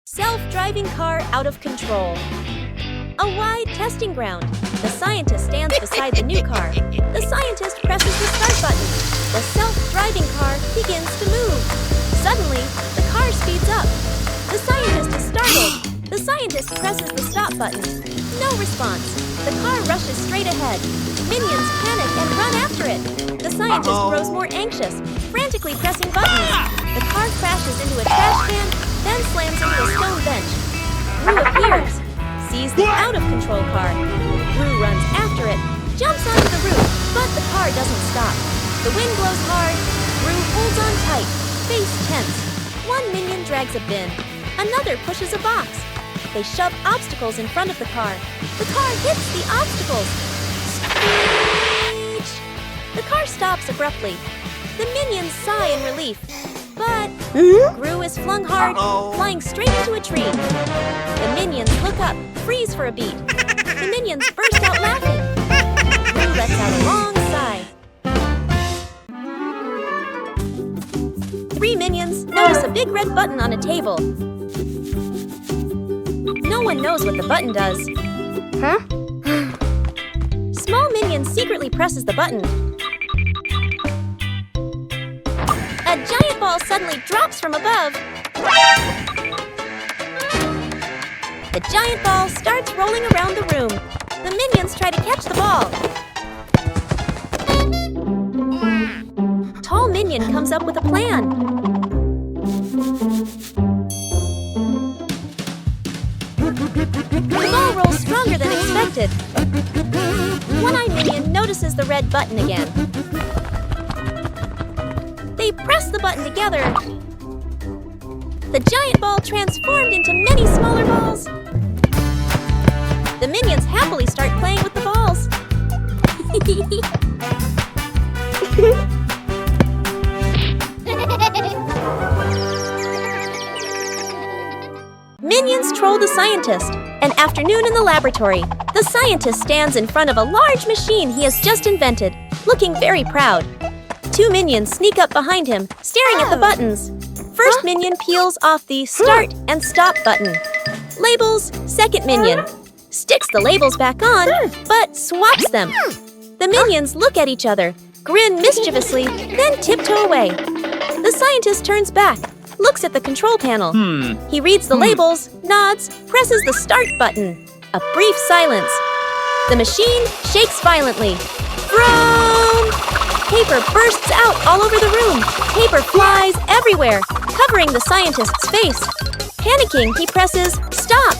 Self-driving car out of control. A wide testing ground. The scientist stands beside the new car. The scientist presses the start button. The self-driving car begins to move. Suddenly, the car speeds up. The scientist is startled. The scientist presses the stop button. No response. The car rushes straight ahead. Minions panic and run after it. The scientist grows more anxious, frantically pressing buttons. The car crashes into a trash can, then slams into a stone bench. Gru appears, sees the out-of-control car. Gru runs after it, jumps onto the roof, but the car doesn't stop. The wind blows hard. Gru holds on tight, face tense. One minion drags a bin. Another pushes a box. They shove obstacles in front of the car. The car hits the obstacles. Screech! The car stops abruptly. The minions sigh in relief. But Gru is flung hard, flying straight into a tree. The minions look up, freeze for a beat. The minions burst out laughing. Gru lets out a long sigh. 3 minions notice a big red button on a table. No one knows what the button does. Small minion secretly presses the button. A giant ball suddenly drops from above. The giant ball starts rolling around the room. The minions try to catch the ball. Tall minion comes up with a plan. The ball rolls stronger than expected. One-eyed minion notices the red button again. They press the button together. The giant ball transformed into many smaller balls. The minions happily start playing with the balls. Minions troll the scientist. An afternoon in the laboratory. The scientist stands in front of a large machine he has just invented, looking very proud. 2 minions sneak up behind him, staring at the buttons. First minion peels off the start and stop button. Labels, second minion. Sticks the labels back on, but swaps them. The minions look at each other, grin mischievously, then tiptoe away. The scientist turns back, looks at the control panel. He reads the labels, nods, presses the start button. A brief silence. The machine shakes violently. Vroom! Paper bursts out all over the room. Paper flies everywhere, covering the scientist's face. Panicking, he presses stop.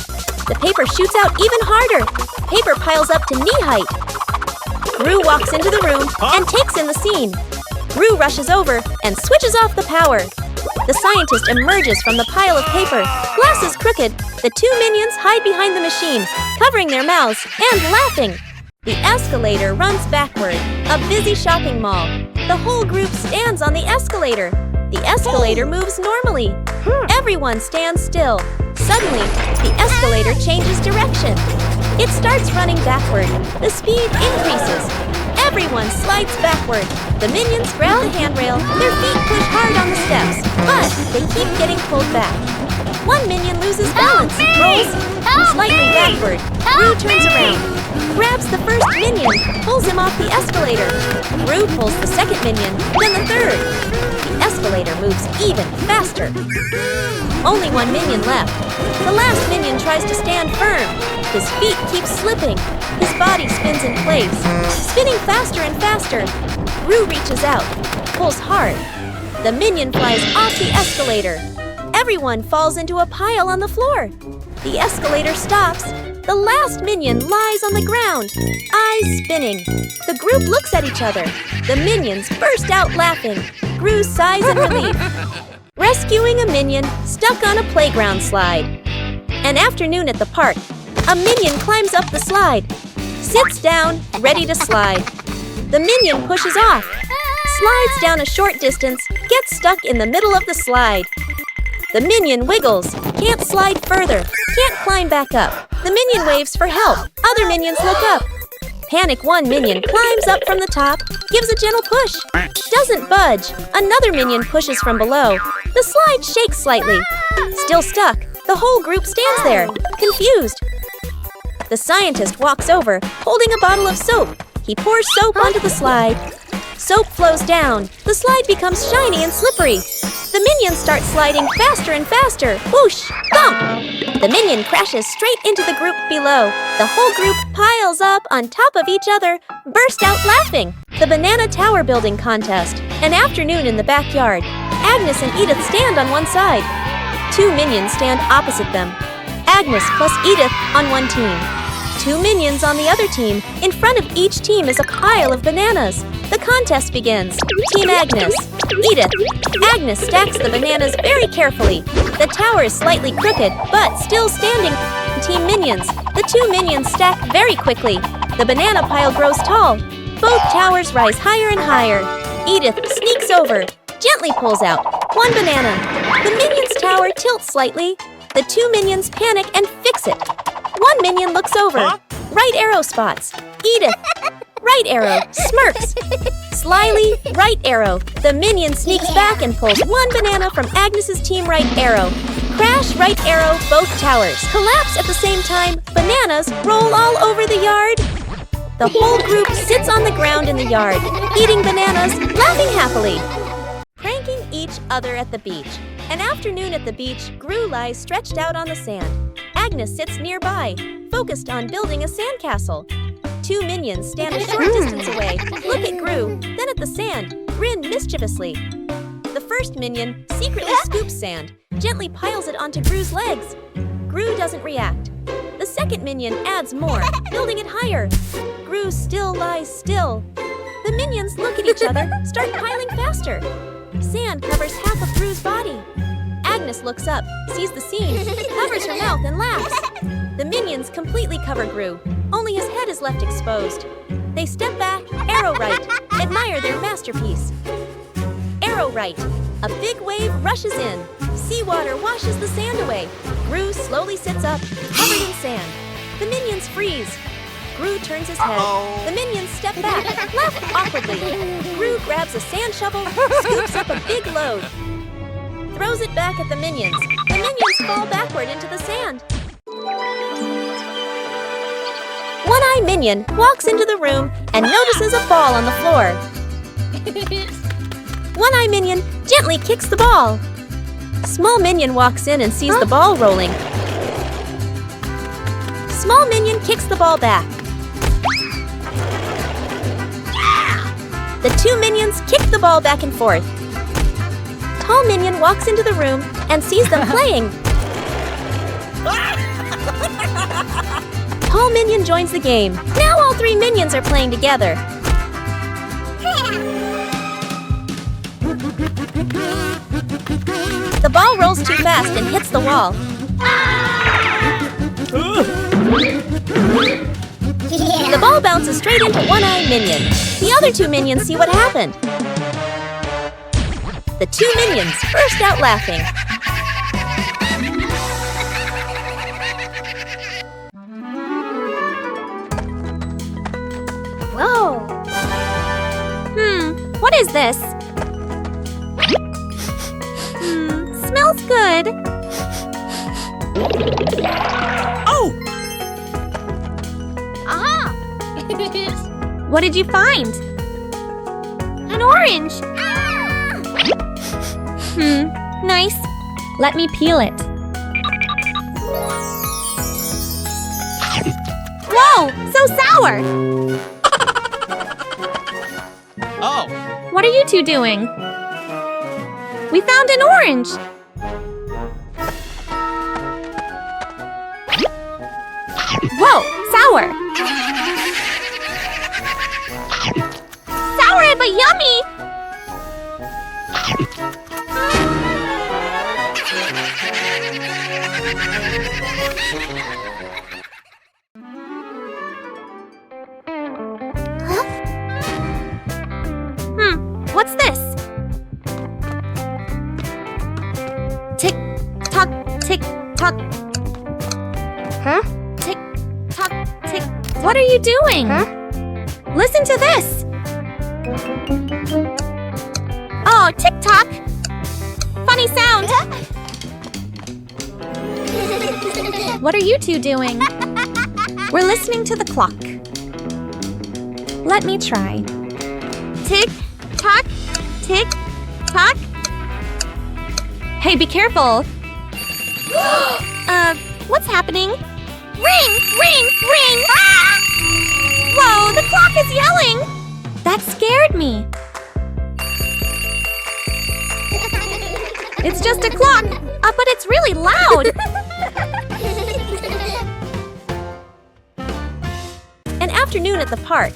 The paper shoots out even harder. Paper piles up to knee height. Gru walks into the room and takes in the scene. Gru rushes over and switches off the power. The scientist emerges from the pile of paper, glasses crooked. The 2 minions hide behind the machine, covering their mouths and laughing. The escalator runs backward. A busy shopping mall. The whole group stands on the escalator. The escalator moves normally. Everyone stands still. Suddenly, the escalator changes direction. It starts running backward. The speed increases. Everyone slides backward. The minions grab the handrail. Their feet push hard on the steps, but they keep getting pulled back. One minion loses balance, rolls slightly backward. Gru turns around, grabs the first minion, pulls him off the escalator. Gru pulls the second minion, then the third. The escalator moves even faster. Only 1 minion left. The last minion tries to stand firm. His feet keep slipping. His body spins in place, spinning faster and faster. Gru reaches out, pulls hard. The minion flies off the escalator. Everyone falls into a pile on the floor. The escalator stops. The last minion lies on the ground, eyes spinning. The group looks at each other. The minions burst out laughing. Gru sighs in relief. Rescuing a minion stuck on a playground slide. An afternoon at the park. A minion climbs up the slide, sits down, ready to slide. The minion pushes off, slides down a short distance, gets stuck in the middle of the slide. The minion wiggles, can't slide further, can't climb back up. The minion waves for help. Other minions look up. Panic one minion climbs up from the top, gives a gentle push. Doesn't budge. Another minion pushes from below. The slide shakes slightly. Still stuck. The whole group stands there, confused. The scientist walks over, holding a bottle of soap. He pours soap onto the slide. Soap flows down. The slide becomes shiny and slippery. The minions start sliding faster and faster. Whoosh! Thump! The minion crashes straight into the group below. The whole group piles up on top of each other, burst out laughing. The Banana Tower Building Contest. An afternoon in the backyard. Agnes and Edith stand on one side. Two minions stand opposite them. Agnes plus Edith on one team. Two minions on the other team. In front of each team is a pile of bananas. The contest begins. Team Agnes. Edith. Agnes stacks the bananas very carefully. The tower is slightly crooked, but still standing. Team Minions. The two minions stack very quickly. The banana pile grows tall. Both towers rise higher and higher. Edith sneaks over, gently pulls out one banana. The minions' tower tilts slightly. The two minions panic and fix it. One minion looks over. Right arrow spots. Edith. Right arrow. Smirks. Slyly, right arrow. The minion sneaks back and pulls one banana from Agnes's team right arrow. Crash, right arrow, both towers. Collapse at the same time. Bananas roll all over the yard. The whole group sits on the ground in the yard, eating bananas, laughing happily. Pranking each other at the beach. An afternoon at the beach, Gru lies stretched out on the sand. Agnes sits nearby, focused on building a sandcastle. Two minions stand a short distance away, look at Gru, then at the sand, grin mischievously. The first minion secretly scoops sand, gently piles it onto Gru's legs. Gru doesn't react. The second minion adds more, building it higher. Gru still lies still. The minions look at each other, start piling faster. Sand covers half of Gru's body. Agnes looks up, sees the scene, covers her mouth and laughs. The minions completely cover Gru. Only his head is left exposed. They step back, arrow right, admire their masterpiece. Arrow right. A big wave rushes in. Seawater washes the sand away. Gru slowly sits up, covered in sand. The minions freeze. Gru turns his head. The minions step back, laugh awkwardly. Gru grabs a sand shovel, scoops up a big load. Throws it back at the minions. The minions fall backward into the sand. One-Eye Minion walks into the room and notices a ball on the floor. One-Eye Minion gently kicks the ball. Small Minion walks in and sees the ball rolling. Small Minion kicks the ball back. The two minions kick the ball back and forth. Tall Minion walks into the room and sees them playing. Tall Minion joins the game. Now all three minions are playing together. The ball rolls too fast and hits the wall. The ball bounces straight into One-Eye Minion. The other two minions see what happened. The two minions burst out laughing. Whoa! What is this? Smells good. Oh! Aha! What did you find? An orange! Nice. Let me peel it. Whoa! So sour! Oh! What are you two doing? We found an orange. Whoa, sour. Sour but yummy! What's this? Tick tock, tick tock. Huh? Tick tock, tick. What are you doing? Huh? Listen to this. Oh, tick tock. Funny sound. What are you two doing? We're listening to the clock. Let me try. Tick, tock, tick, tock. Hey, be careful. What's happening? Ring, ring, ring! Ah! Whoa, the clock is yelling! That scared me. It's just a clock, but it's really loud. An afternoon at the park.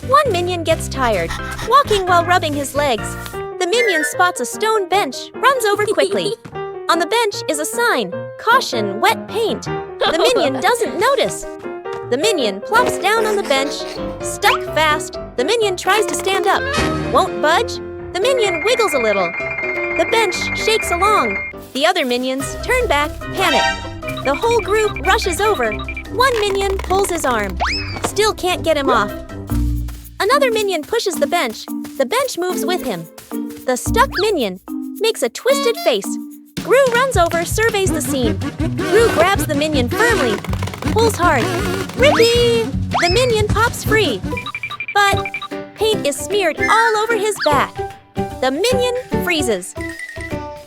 One minion gets tired, walking while rubbing his legs. The minion spots a stone bench, runs over quickly. On the bench is a sign, "Caution, wet paint." The minion doesn't notice. The minion plops down on the bench, stuck fast. The minion tries to stand up, won't budge. The minion wiggles a little. The bench shakes along. The other minions turn back, panic. The whole group rushes over. One minion pulls his arm. Still can't get him off. Another minion pushes the bench. The bench moves with him. The stuck minion makes a twisted face. Gru runs over, surveys the scene. Gru grabs the minion firmly, pulls hard. Rippee! The minion pops free. But paint is smeared all over his back. The minion freezes.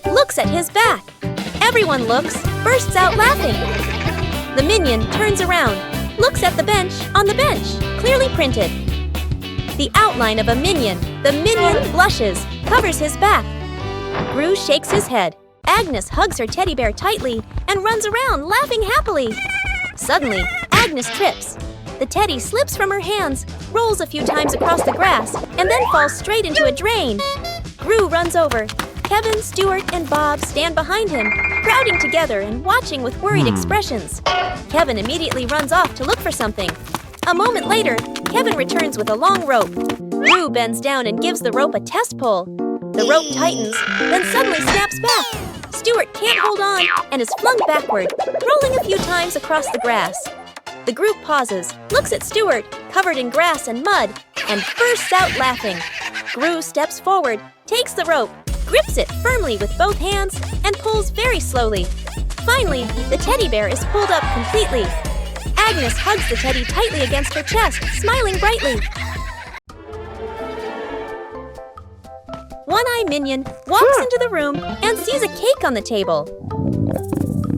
Looks at his back. Everyone looks, bursts out laughing. The minion turns around, looks at the bench, on the bench, clearly printed. The outline of a minion. The minion blushes, covers his back. Gru shakes his head. Agnes hugs her teddy bear tightly and runs around, laughing happily. Suddenly, Agnes trips. The teddy slips from her hands, rolls a few times across the grass, and then falls straight into a drain. Gru runs over. Kevin, Stuart, and Bob stand behind him, crowding together and watching with worried expressions. Kevin immediately runs off to look for something. A moment later, Kevin returns with a long rope. Gru bends down and gives the rope a test pull. The rope tightens, then suddenly snaps back. Stuart can't hold on and is flung backward, rolling a few times across the grass. The group pauses, looks at Stuart, covered in grass and mud, and bursts out laughing. Gru steps forward, takes the rope, grips it firmly with both hands, and pulls very slowly. Finally, the teddy bear is pulled up completely. Agnes hugs the teddy tightly against her chest, smiling brightly. One-Eye Minion walks into the room and sees a cake on the table.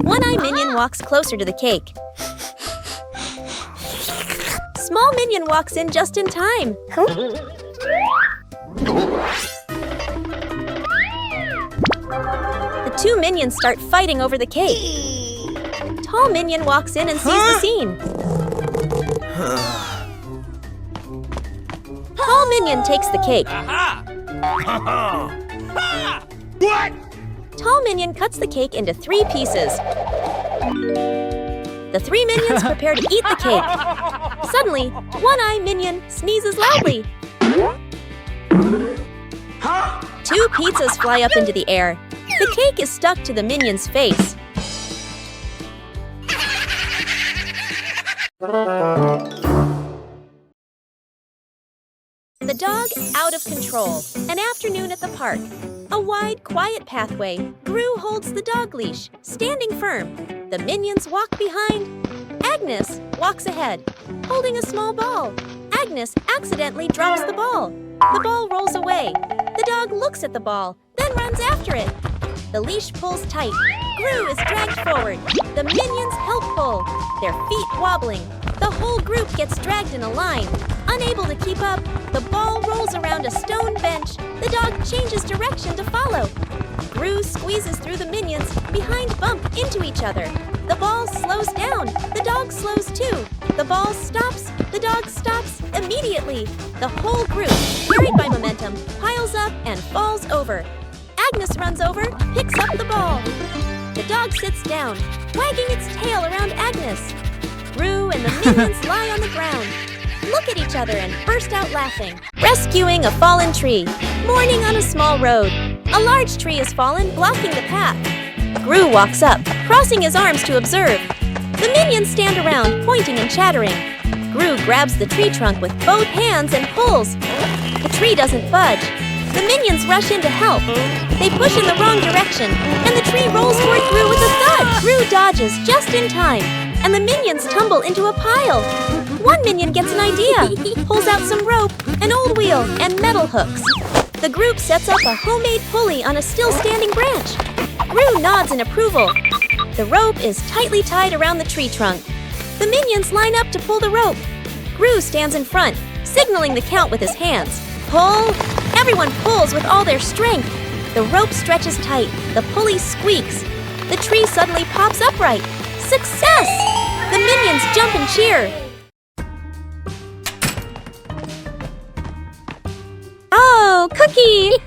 One-Eye Minion walks closer to the cake. Small Minion walks in just in time. The two minions start fighting over the cake. Tall Minion walks in and sees the scene. Tall Minion takes the cake. What? Tall Minion cuts the cake into 3 pieces. The 3 minions prepare to eat the cake. Suddenly, One-Eye Minion sneezes loudly. 2 pizzas fly up into the air. The cake is stuck to the minion's face. The dog out of control. An afternoon at the park. A wide, quiet pathway. Gru holds the dog leash, standing firm. The minions walk behind. Agnes walks ahead, holding a small ball. Agnes accidentally drops the ball. The ball rolls away. The dog looks at the ball, then runs after it. The leash pulls tight. Gru is dragged forward. The minions help pull, their feet wobbling. The whole group gets dragged in a line. Unable to keep up, the ball rolls around a stone bench. The dog changes direction to follow. Gru squeezes through the minions, behind bump into each other. The ball slows down. The dog slows too. The ball stops. The dog stops immediately. The whole group, carried by momentum, piles up and falls over. Agnes runs over, picks up the ball. The dog sits down, wagging its tail around Agnes. Gru and the minions lie on the ground, look at each other and burst out laughing. Rescuing a fallen tree. Morning on a small road. A large tree has fallen, blocking the path. Gru walks up, crossing his arms to observe. The minions stand around, pointing and chattering. Gru grabs the tree trunk with both hands and pulls. The tree doesn't budge. The minions rush in to help. They push in the wrong direction, and the tree rolls toward Gru with a thud. Gru dodges just in time, and the minions tumble into a pile. One minion gets an idea, pulls out some rope, an old wheel, and metal hooks. The group sets up a homemade pulley on a still-standing branch. Gru nods in approval. The rope is tightly tied around the tree trunk. The minions line up to pull the rope. Gru stands in front, signaling the count with his hands. Pull! Everyone pulls with all their strength. The rope stretches tight. The pulley squeaks. The tree suddenly pops upright. Success! The minions jump and cheer. Oh, Cookie!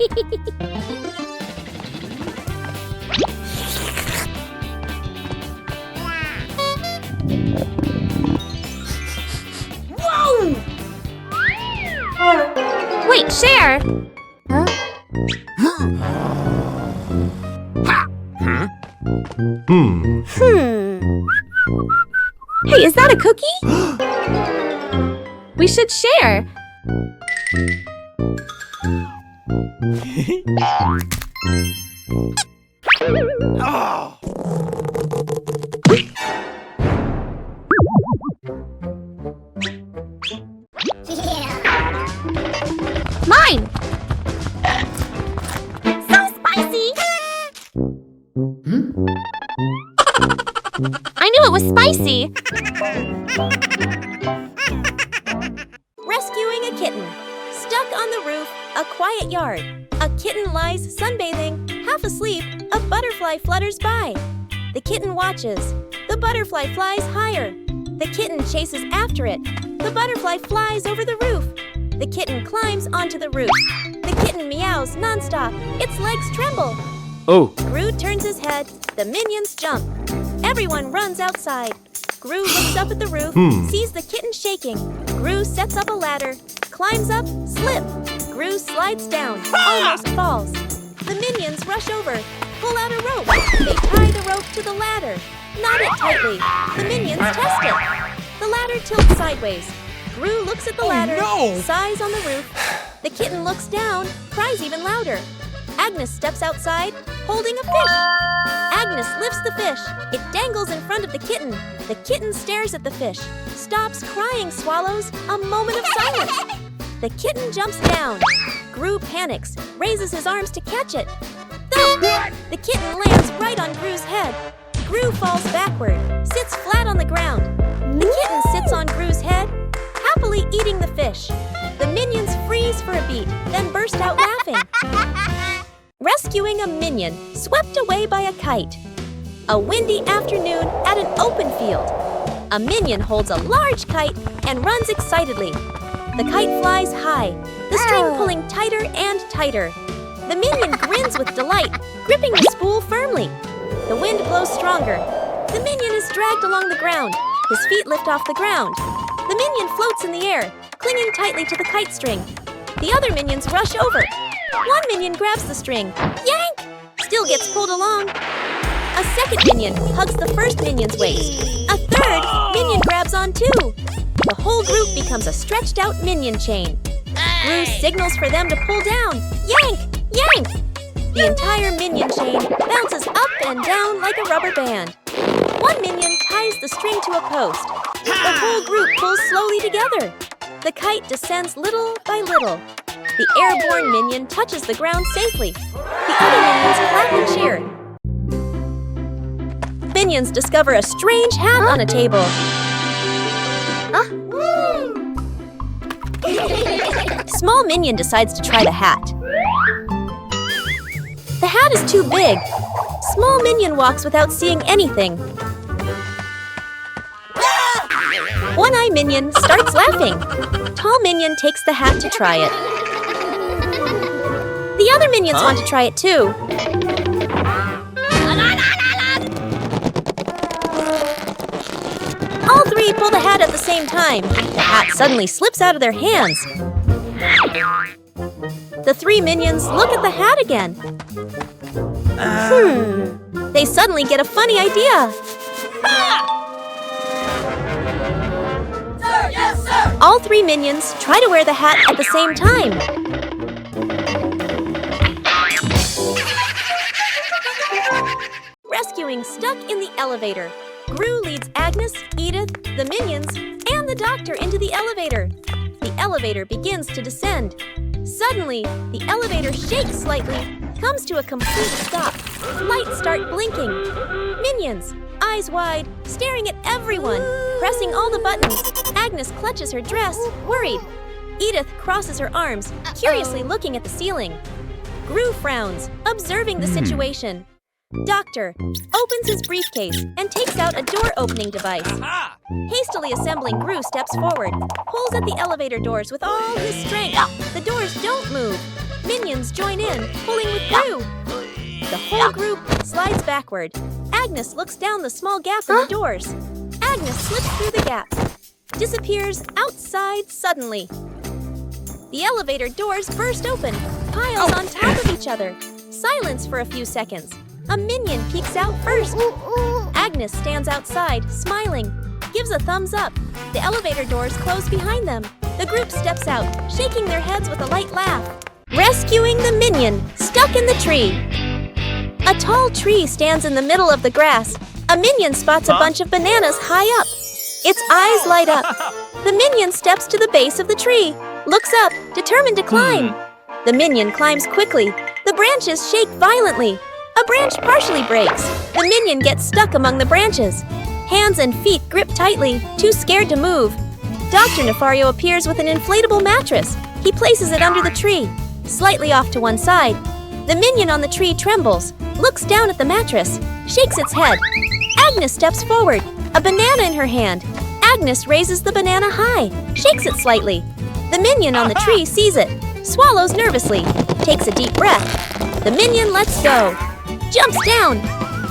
Whoa! Wait, Cher! Huh? Hey, is that a cookie? We should share. Oh. Mine! So spicy! I knew it was spicy! Rescuing a kitten. Stuck on the roof, a quiet yard. A kitten lies sunbathing, half asleep. A butterfly flutters by. The kitten watches. The butterfly flies higher. The kitten chases after it. The butterfly flies over the roof. The kitten climbs onto the roof. The kitten meows nonstop. Its legs tremble. Oh. Gru turns his head. The minions jump. Everyone runs outside. Gru looks up at the roof, sees the kitten shaking. Gru sets up a ladder, climbs up, slip. Gru slides down, almost falls. The minions rush over, pull out a rope. They tie the rope to the ladder, knot it tightly. The minions test it. The ladder tilts sideways. Gru looks at the ladder, sighs on the roof. The kitten looks down, cries even louder. Agnes steps outside, holding a fish. Agnes lifts the fish. It dangles in front of the kitten. The kitten stares at the fish, stops crying, swallows. A moment of silence. The kitten jumps down. Gru panics, raises his arms to catch it. Thump! The kitten lands right on Gru's head. Gru falls backward, sits flat on the ground. The kitten sits on Gru's head, happily eating the fish. The minions freeze for a beat, then burst out laughing. Rescuing a minion swept away by a kite. A windy afternoon at an open field. A minion holds a large kite and runs excitedly. The kite flies high, the string pulling tighter and tighter. The minion grins with delight, gripping the spool firmly. The wind blows stronger. The minion is dragged along the ground. His feet lift off the ground. The minion floats in the air, clinging tightly to the kite string. The other minions rush over. One minion grabs the string. Yank! Still gets pulled along. A second minion hugs the first minion's waist. A third minion grabs on too. The whole group becomes a stretched out minion chain. Gru signals for them to pull down. Yank! Yank! The entire minion chain bounces up and down like a rubber band. One minion ties the string to a post. The whole group pulls slowly together. The kite descends little by little. The airborne minion touches the ground safely. The other minions clap and cheer. Minions discover a strange hat on a table. Small minion decides to try the hat. The hat is too big. Small minion walks without seeing anything. One-eye minion starts laughing. Tall minion takes the hat to try it. The other minions want to try it too. All three pull the hat at the same time. The hat suddenly slips out of their hands. The three minions look at the hat again. They suddenly get a funny idea. Sir, yes, sir! All three minions try to wear the hat at the same time. rescuing stuck in the elevator. Gru leads Agnes, Edith, the minions, and the doctor into the elevator. The elevator begins to descend. Suddenly, the elevator shakes slightly, comes to a complete stop. Lights start blinking. Minions, eyes wide, staring at everyone, pressing all the buttons. Agnes clutches her dress, worried. Edith crosses her arms, curiously looking at the ceiling. Gru frowns, observing the situation. Doctor opens his briefcase and takes out a door-opening device. Hastily assembling, Gru steps forward, pulls at the elevator doors with all his strength. The doors don't move. Minions join in, pulling with Gru. The whole group slides backward. Agnes looks down the small gap in the doors. Agnes slips through the gap, disappears outside suddenly. The elevator doors burst open, piles on top of each other. Silence for a few seconds. A minion peeks out first. Agnes stands outside, smiling, gives a thumbs up. The elevator doors close behind them. The group steps out, shaking their heads with a light laugh. Rescuing the minion, stuck in the tree. A tall tree stands in the middle of the grass. A minion spots a bunch of bananas high up. Its eyes light up. The minion steps to the base of the tree, looks up, determined to climb. The minion climbs quickly. The branches shake violently. A branch partially breaks. The minion gets stuck among the branches. Hands and feet grip tightly, too scared to move. Dr. Nefario appears with an inflatable mattress. He places it under the tree, slightly off to one side. The minion on the tree trembles, looks down at the mattress, shakes its head. Agnes steps forward, a banana in her hand. Agnes raises the banana high, shakes it slightly. The minion on the tree sees it, swallows nervously, takes a deep breath. The minion lets go, jumps down.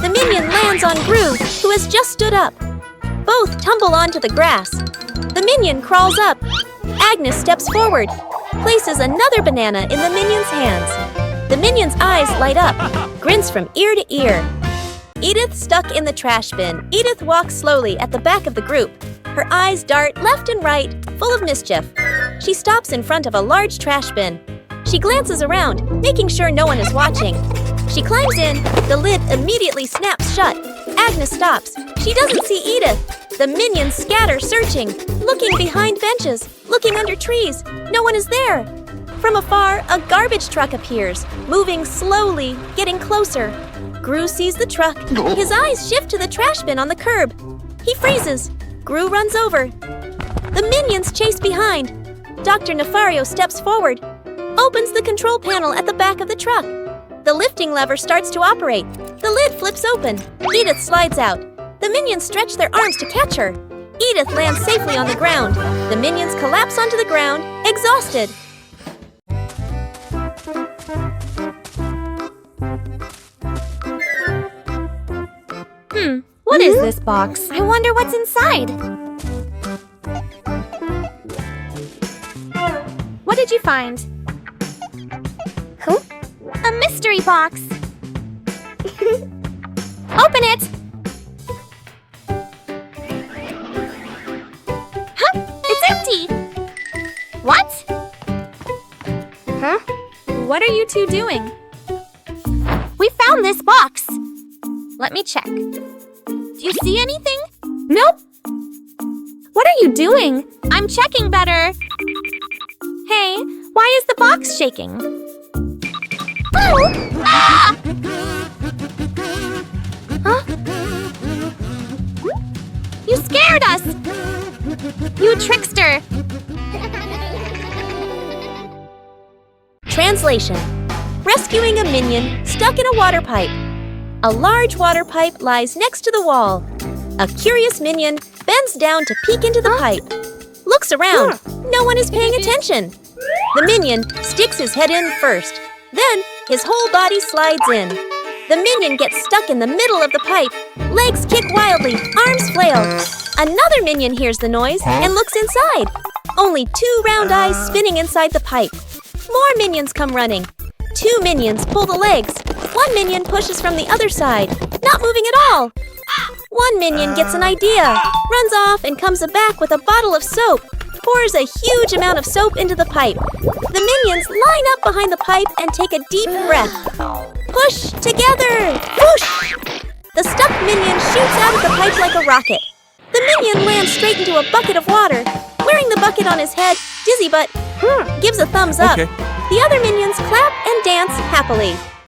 The minion lands on Gru, who has just stood up. Both tumble onto the grass. The minion crawls up. Agnes steps forward, places another banana in the minion's hands. The minion's eyes light up, grins from ear to ear. Edith stuck in the trash bin. Edith walks slowly at the back of the group. Her eyes dart left and right, full of mischief. She stops in front of a large trash bin. She glances around, making sure no one is watching. She climbs in. The lid immediately snaps shut. Agnes stops. She doesn't see Edith. The minions scatter, searching, looking behind benches, looking under trees. No one is there. From afar, a garbage truck appears, moving slowly, getting closer. Gru sees the truck. His eyes shift to the trash bin on the curb. He freezes. Gru runs over. The minions chase behind. Dr. Nefario steps forward, opens the control panel at the back of the truck. The lifting lever starts to operate. The lid flips open. Edith slides out. The minions stretch their arms to catch her. Edith lands safely on the ground. The minions collapse onto the ground, exhausted. What is this box? I wonder what's inside. What did you find? A mystery box. Open it. It's empty. What? What are you two doing? We found this box. Let me check. Do you see anything? Nope. What are you doing? I'm checking better. Hey, why is the box shaking? Oh! Ah! Huh? You scared us! You trickster! Translation: rescuing a minion stuck in a water pipe. A large water pipe lies next to the wall. A curious minion bends down to peek into the pipe. Looks around. No one is paying attention. The minion sticks his head in first. Then his whole body slides in. The minion gets stuck in the middle of the pipe. Legs kick wildly, arms flail. Another minion hears the noise and looks inside. Only 2 round eyes spinning inside the pipe. More minions come running. 2 minions pull the legs. 1 minion pushes from the other side, not moving at all. 1 minion gets an idea, runs off and comes back with a bottle of soap, pours a huge amount of soap into the pipe. The minions line up behind the pipe and take a deep breath. Push together! Whoosh! The stuck minion shoots out of the pipe like a rocket. The minion lands straight into a bucket of water. Wearing the bucket on his head, Dizzy Butt gives a thumbs up. Okay. The other minions clap and dance happily.